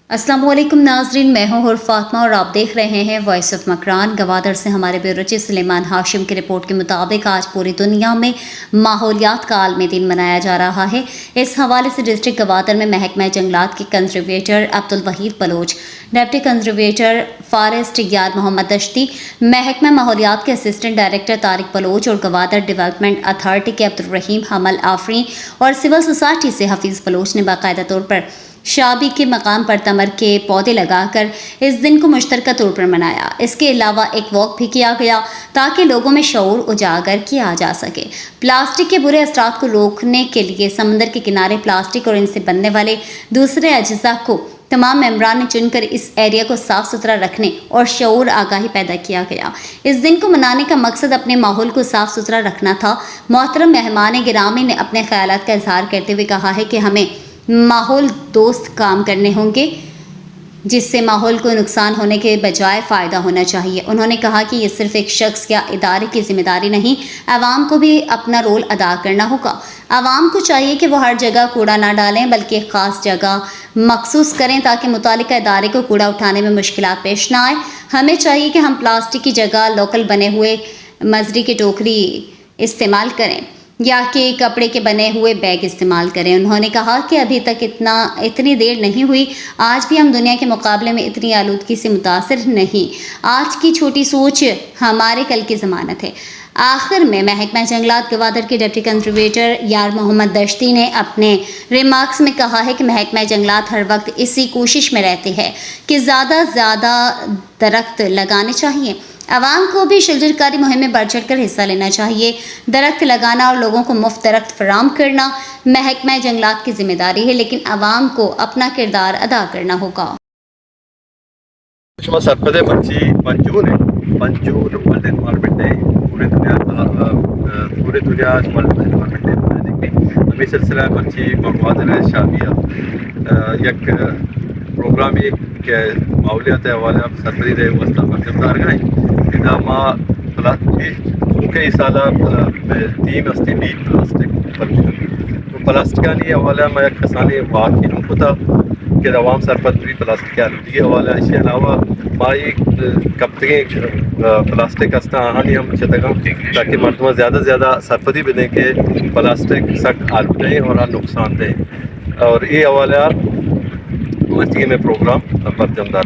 अस्सलाम वालेकुम नाजरीन, मैं हूं हुर फातिमा और आप देख रहे हैं वॉइस ऑफ मकरान। गवादर से हमारे ब्यूरो चीफ सुलेमान हाशिम की रिपोर्ट के मुताबिक आज पूरी दुनिया में माहौलियात का आलमी दिन मनाया जा रहा है। इस हवाले से डिस्ट्रिक्ट गवादर में महकमा जंगलात के conservator Abdul Waheed Baloch, deputy conservator forest Yar Mohammad Dashti, महकमा माहौलियात के असिस्टेंट डायरेक्टर तारिक बलोच और गवादर डेवलपमेंट अथॉरिटी के अब्दुल रहीम हमल आफरी और सिविल सोसाइटी से हफीज़ बलोच ने बाकायदा तौर पर शाबी के मकाम पर तमर के पौधे लगाकर इस दिन को मुश्तरका तौर पर मनाया। इसके अलावा एक वॉक भी किया गया ताकि लोगों में शऊर उजागर किया जा सके। प्लास्टिक के बुरे असरात को रोकने के लिए समंदर के किनारे प्लास्टिक और इनसे बनने वाले दूसरे अज्जा को तमाम मेंबरान ने चुनकर इस एरिया को साफ सुथरा रखने और शऊर आगाही पैदा किया गया। इस दिन को मनाने का मकसद अपने माहौल को साफ सुथरा रखना था। मोहतरम मेहमान गिरामी ने अपने ख्यालात का इजहार करते हुए कहा है कि हमें माहौल दोस्त काम करने होंगे, जिससे माहौल को नुकसान होने के बजाय फ़ायदा होना चाहिए। उन्होंने कहा कि ये सिर्फ एक शख्स या इदारे की जिम्मेदारी नहीं, आवाम को भी अपना रोल अदा करना होगा। आवाम को चाहिए कि वो हर जगह कूड़ा ना डालें बल्कि एक ख़ास जगह मखसूस करें ताकि मुतालिका इदारे को कूड़ा उठाने में मुश्किलात पेश ना आए। हमें चाहिए कि हम प्लास्टिक की जगह लोकल बने हुए मजरी की टोकरी इस्तेमाल करें या कि कपड़े के बने हुए बैग इस्तेमाल करें। उन्होंने कहा कि अभी तक इतनी देर नहीं हुई, आज भी हम दुनिया के मुकाबले में इतनी आलूदगी से मुतासिर नहीं। आज की छोटी सोच हमारे कल की ज़मानत है। आखिर में महकमा जंगलात गवादर के डिप्टी कंजर्वेटर यार मोहम्मद दश्ती ने अपने रिमार्क्स में कहा है कि महकमा जंगलात हर वक्त इसी कोशिश में रहती है कि ज़्यादा से ज़्यादा दरख्त लगाने चाहिए। आवाम को भी शजरकारी मुहिम में बढ़ चढ़ कर हिस्सा लेना चाहिए। दरख्त लगाना और लोगों को मुफ्त दरख्त फराम करना महकमा जंगलात की जिम्मेदारी है, लेकिन आवाम को अपना किरदार अदा करना होगा। सरपदे मंची मंजूर है मंजूर वर्ल्ड एनवायरनमेंट डे पूरे दुनिया वर्ल्ड एनवायरनमेंट डे मनाने के हमें सिलसिला मंची गवादर शाबिया एक प्रोग्राम एक माहौलियात हवाले सरपरी रहे वस्ता मकदमदार गए इनामा कई साल तीन अस्ती भी प्लास्टिक तो प्लास्टिक हवाले में कसानी वाकई को था कि अवाम सरपत भी प्लास्टिक आलूदगी हवाला इसके अलावा माई कपड़े प्लास्टिक हस्ता हानि हम चतगम ताकि मरतबा ज़्यादा से ज़्यादा सरपदी बने के प्लास्टिक सख्त आलूदे और नुकसान दे और ये हवाला मस्ती में प्रोग्राम पर जमदार